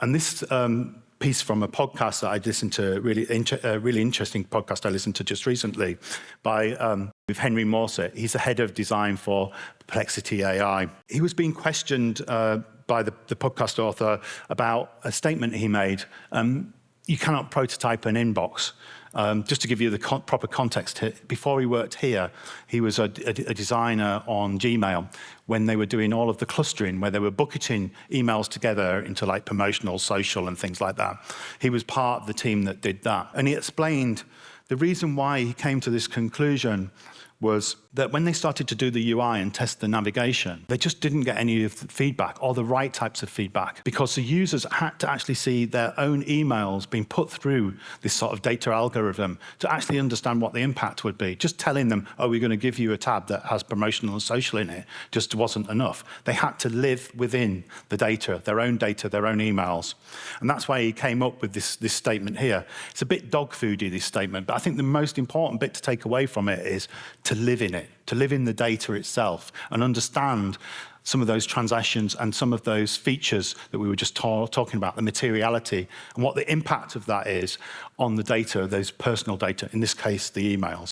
And this piece from a podcast that I listened to, a really interesting podcast I listened to just recently by with Henry Morset. He's the head of design for Perplexity AI. He was being questioned by the podcast author about a statement he made. You cannot prototype an inbox. Just to give you the proper context, before he worked here, he was a designer on Gmail when they were doing all of the clustering, where they were bucketing emails together into like promotional, social, and things like that. He was part of the team that did that. And he explained the reason why he came to this conclusion was that when they started to do the UI and test the navigation, they just didn't get any of the feedback or the right types of feedback, because the users had to actually see their own emails being put through this sort of data algorithm to actually understand what the impact would be. Just telling them, oh, we're going to give you a tab that has promotional and social in it, just wasn't enough. They had to live within the data, their own emails. And that's why he came up with this statement here. It's a bit dog foody, this statement, but I think the most important bit to take away from it is to live in it, to live in the data itself and understand some of those transactions and some of those features that we were just talking about, the materiality and what the impact of that is on the data, those personal data, in this case, the emails.